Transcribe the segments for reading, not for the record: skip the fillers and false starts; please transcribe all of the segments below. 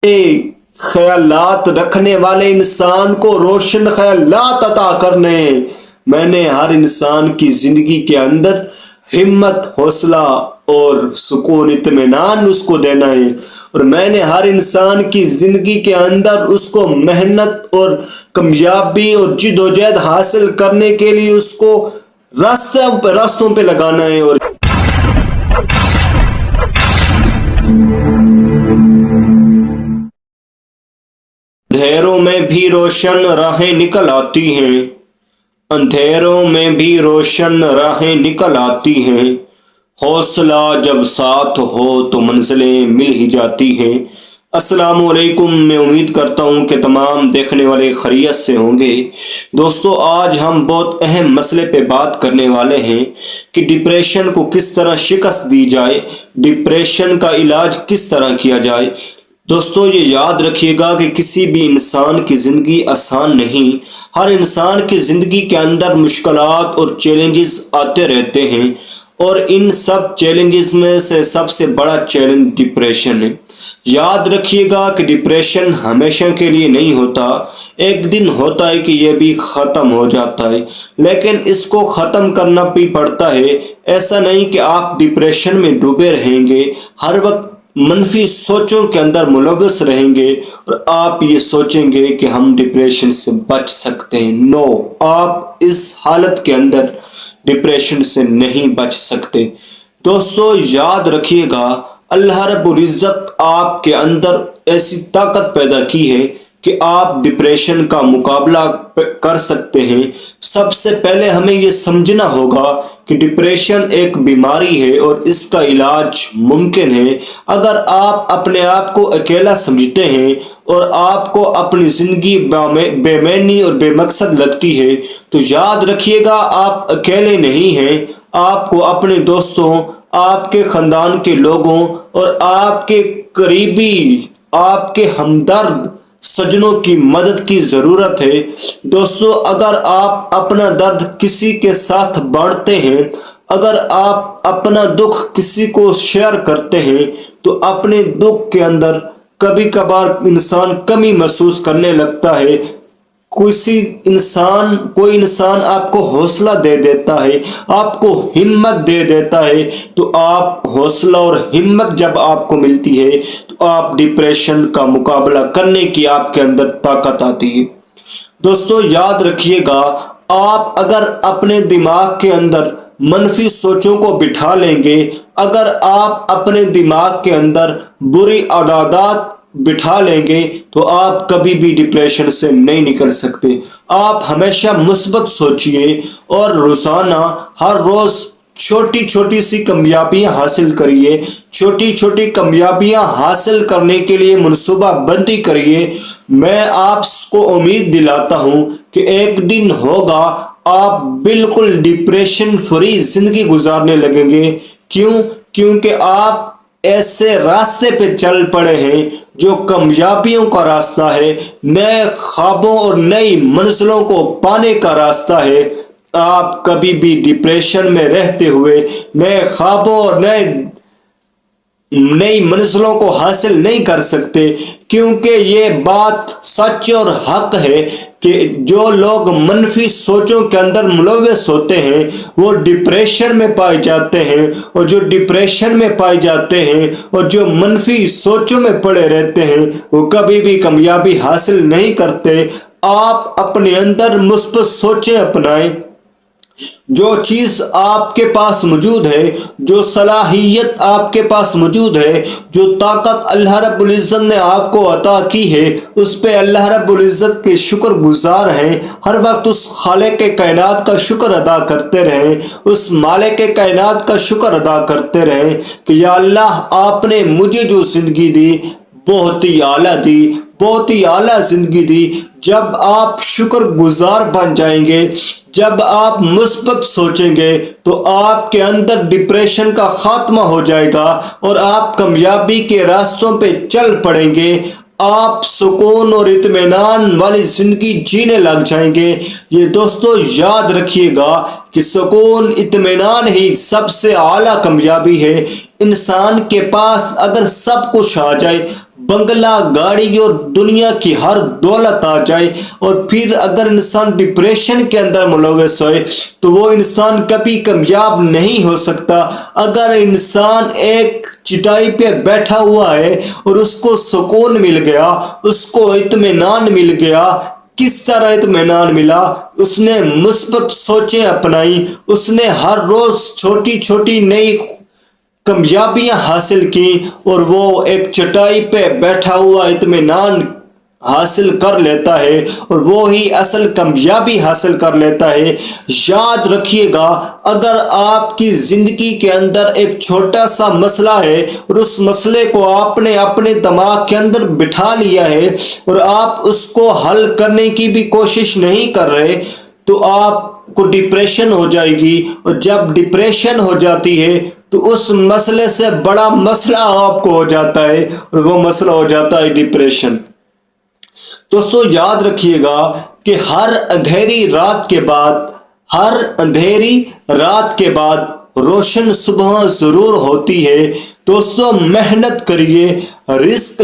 ख्यालात रखने वाले इंसान को रोशन ख्यालात अता करने। मैंने हर इंसान की जिंदगी के अंदर हिम्मत, हौसला और सुकून, इत्मीनान उसको देना है। और मैंने हर इंसान की जिंदगी के अंदर उसको मेहनत और कामयाबी और जिद्दोजहद हासिल करने के लिए उसको रास्तों पे लगाना है। और अंधेरों में भी रोशन राहें निकल आती हैं, अंधेरों में भी रोशन राहें निकल आती हैं। हौसला जब साथ हो तो मंजिलें मिल ही जाती हैं। अस्सलामु अलैकुम। मैं उम्मीद करता हूँ कि तमाम देखने वाले खैरियत से होंगे। दोस्तों, आज हम बहुत अहम मसले पे बात करने वाले हैं कि डिप्रेशन को किस तरह शिकस्त दी जाए, डिप्रेशन का इलाज किस तरह किया जाए। दोस्तों, ये याद रखिएगा कि किसी भी इंसान की ज़िंदगी आसान नहीं। हर इंसान की ज़िंदगी के अंदर मुश्किलात और चैलेंजेस आते रहते हैं, और इन सब चैलेंजेस में से सबसे बड़ा चैलेंज डिप्रेशन है। याद रखिएगा कि डिप्रेशन हमेशा के लिए नहीं होता। एक दिन होता है कि यह भी ख़त्म हो जाता है, लेकिन इसको ख़त्म करना भी पड़ता है। ऐसा नहीं कि आप डिप्रेशन में डूबे रहेंगे, हर वक्त मनफी सोचों के अंदर मुलव्वस रहेंगे और आप ये सोचेंगे कि हम डिप्रेशन से बच सकते हैं। नो, आप इस हालत के अंदर डिप्रेशन से नहीं बच सकते। दोस्तों, याद रखिएगा, अल्लाह रब्बुल इज़्ज़त आपके अंदर ऐसी ताकत पैदा की है कि आप डिप्रेशन का मुकाबला कर सकते हैं। सबसे पहले हमें ये समझना होगा कि डिप्रेशन एक बीमारी है और इसका इलाज मुमकिन है। अगर आप अपने आप को अकेला समझते हैं और आपको अपनी ज़िंदगी बेमैनी और बेमकसद लगती है, तो याद रखिएगा, आप अकेले नहीं हैं। आपको अपने दोस्तों, आपके ख़ानदान के लोगों और आपके करीबी, आपके हमदर्द सज्जनों की मदद की ज़रूरत है। दोस्तों, अगर आप अपना दर्द किसी के साथ बांटते हैं, अगर आप अपना दुख किसी को शेयर करते हैं, तो अपने दुख के अंदर कभी कभार इंसान कमी महसूस करने लगता है। कोई इंसान आपको हौसला दे देता है, आपको हिम्मत दे देता है। तो आप हौसला और हिम्मत जब आपको मिलती है, तो आप डिप्रेशन का मुकाबला करने की आपके अंदर ताकत आती है। दोस्तों, याद रखिएगा, आप अगर अपने दिमाग के अंदर मनफी सोचों को बिठा लेंगे, अगर आप अपने दिमाग के अंदर बुरी आदत बिठा लेंगे, तो आप कभी भी डिप्रेशन से नहीं निकल सकते। आप हमेशा मुस्बत सोचिए और रोजाना हर रोज छोटी छोटी सी कामयाबियां हासिल करिए। छोटी छोटी कामयाबियां हासिल करने के लिए मनसूबा बंदी करिए। मैं आपको उम्मीद दिलाता हूं कि एक दिन होगा आप बिल्कुल डिप्रेशन फ्री जिंदगी गुजारने लगेंगे। क्यों? क्योंकि आप ऐसे रास्ते पे चल पड़े हैं जो कामयाबियों का रास्ता है, नए ख्वाबों और नई मंजिलों को पाने का रास्ता है। आप कभी भी डिप्रेशन में रहते हुए नए ख्वाबों और नई मंजिलों को हासिल नहीं कर सकते, क्योंकि ये बात सच और हक है कि जो लोग मनफी सोचों के अंदर मुलव्वस होते हैं वो डिप्रेशन में पाए जाते हैं, और जो डिप्रेशन में पाए जाते हैं और जो मनफी सोचों में पड़े रहते हैं वो कभी भी कामयाबी हासिल नहीं करते। आप अपने अंदर मुस्बत सोचें अपनाएं। जो चीज आपके पास मौजूद है, जो सलाहियत आपके पास मौजूद है, जो ताकत अल्लाह रब्बुल इज़्ज़त ने आपको अता की है, उस पे अल्लाह रब्बुल इज़्ज़त के शुक्र गुजार हैं। हर वक्त उस खालिक के कायनात का शुक्र अदा करते रहें, उस मालिक के कायनात का शुक्र अदा करते रहें कि या अल्लाह, आपने मुझे जो जिंदगी दी बहुत ही आला दी, बहुत ही आला जिंदगी दी। जब आप शुक्र गुजार बन जाएंगे, जब आप मुस्बत सोचेंगे, तो आपके अंदर डिप्रेशन का खात्मा हो जाएगा और आप कामयाबी के रास्तों पे चल पड़ेंगे। आप सुकून और इत्मीनान वाली जिंदगी जीने लग जाएंगे। ये दोस्तों याद रखिएगा कि सुकून इत्मीनान ही सबसे आला कामयाबी है। इंसान के पास अगर सब कुछ आ जाए, بنگلہ گاڑی اور دنیا کی ہر دولت آ جائے اور پھر اگر انسان ڈپریشن کے اندر ملوث ہوئے تو وہ انسان کبھی کامیاب نہیں ہو سکتا۔ اگر انسان ایک چٹائی پہ بیٹھا ہوا ہے اور اس کو سکون مل گیا، اس کو اطمینان مل گیا، کس طرح اطمینان ملا؟ اس نے مثبت سوچیں اپنائی، اس نے ہر روز چھوٹی چھوٹی نئی کامیابیاں حاصل کی اور وہ ایک چٹائی پہ بیٹھا ہوا اطمینان حاصل کر لیتا ہے اور وہی اصل کامیابی حاصل کر لیتا ہے۔ یاد رکھیے گا، اگر آپ کی زندگی کے اندر ایک چھوٹا سا مسئلہ ہے اور اس مسئلے کو آپ نے اپنے دماغ کے اندر بٹھا لیا ہے اور آپ اس کو حل کرنے کی بھی کوشش نہیں کر رہے تو آپ کو ڈپریشن ہو جائے گی، اور جب ڈپریشن ہو جاتی ہے تو اس مسئلے سے بڑا مسئلہ آپ کو ہو جاتا ہے اور وہ مسئلہ ہو جاتا ہے ڈپریشن۔ دوستو یاد رکھیے گا کہ ہر اندھیری رات کے بعد روشن صبح ضرور ہوتی ہے۔ دوستو محنت کریے، رزق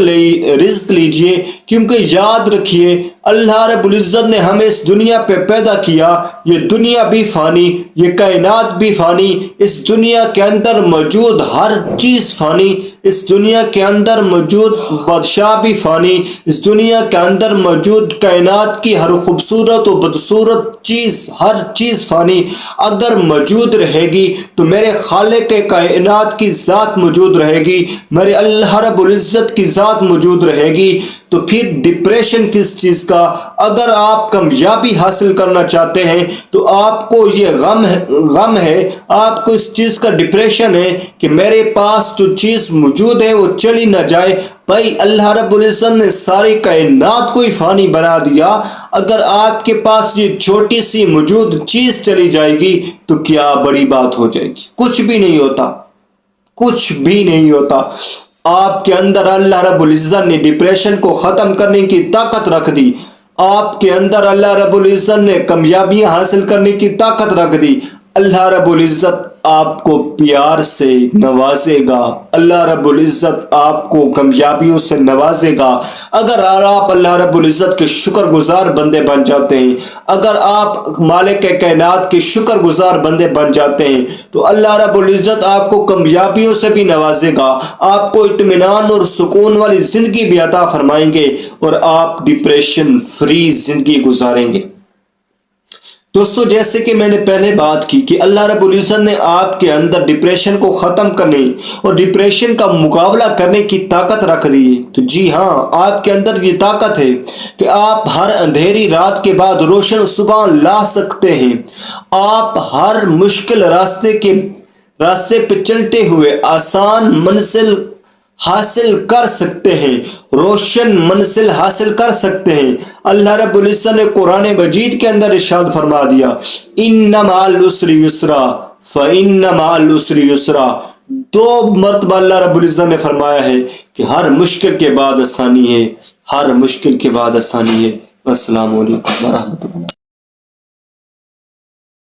لیجئے، کیونکہ یاد رکھیے اللہ رب العزت نے ہمیں اس دنیا پہ پیدا کیا، یہ دنیا بھی فانی، یہ کائنات بھی فانی، اس دنیا کے اندر موجود ہر چیز فانی، اس دنیا کے اندر موجود بادشاہ بھی فانی، اس دنیا کے اندر موجود کائنات کی ہر خوبصورت و بدصورت چیز، ہر چیز فانی۔ اگر موجود رہے گی تو میرے خالق کائنات کی ذات موجود رہے گی، میرے اللہ رب العزت کی ذات موجود رہے گی، تو پھر ڈپریشن کس چیز کا؟ اگر آپ کامیابی حاصل کرنا چاہتے ہیں تو آپ کو یہ غم ہے، آپ کو اس چیز کا ڈپریشن ہے کہ میرے پاس جو چیز موجود ہے وہ چلی نہ جائے۔ بھائی اللہ رب العزت نے ساری کائنات کو ہی فانی بنا دیا، اگر آپ کے پاس یہ چھوٹی سی موجود چیز چلی جائے گی تو کیا بڑی بات ہو جائے گی؟ کچھ بھی نہیں ہوتا، کچھ بھی نہیں ہوتا۔ آپ کے اندر اللہ رب العزت نے ڈپریشن کو ختم کرنے کی طاقت رکھ دی، آپ کے اندر اللہ رب العزت نے کامیابیاں حاصل کرنے کی طاقت رکھ دی۔ اللہ رب العزت آپ کو پیار سے نوازے گا، اللہ رب العزت آپ کو کامیابیوں سے نوازے گا اگر آپ اللہ رب العزت کے شکر گزار بندے بن جاتے ہیں۔ اگر آپ مالک کائنات کے شکر گزار بندے بن جاتے ہیں تو اللہ رب العزت آپ کو کامیابیوں سے بھی نوازے گا، آپ کو اطمینان اور سکون والی زندگی بھی عطا فرمائیں گے اور آپ ڈپریشن فری زندگی گزاریں گے۔ دوستو جیسے کہ میں نے پہلے بات کی کہ اللہ رب العزت نے آپ کے اندر ڈپریشن کو ختم کرنے اور ڈپریشن کا مقابلہ کرنے کی طاقت رکھ دی ہے، تو جی ہاں آپ کے اندر یہ طاقت ہے کہ آپ ہر اندھیری رات کے بعد روشن صبح لا سکتے ہیں۔ آپ ہر مشکل راستے پہ چلتے ہوئے آسان منزل حاصل کر سکتے ہیں، روشن منزل حاصل کر سکتے ہیں۔ اللہ رب العزت نے قرآن مجید کے اندر ارشاد فرما دیا، ان مع العسر یسرا فان مع العسر یسرا۔ 2 مرتبہ اللہ رب العزت نے فرمایا ہے کہ ہر مشکل کے بعد آسانی ہے، ہر مشکل کے بعد آسانی ہے۔ السلام علیکم ورحمۃ اللہ۔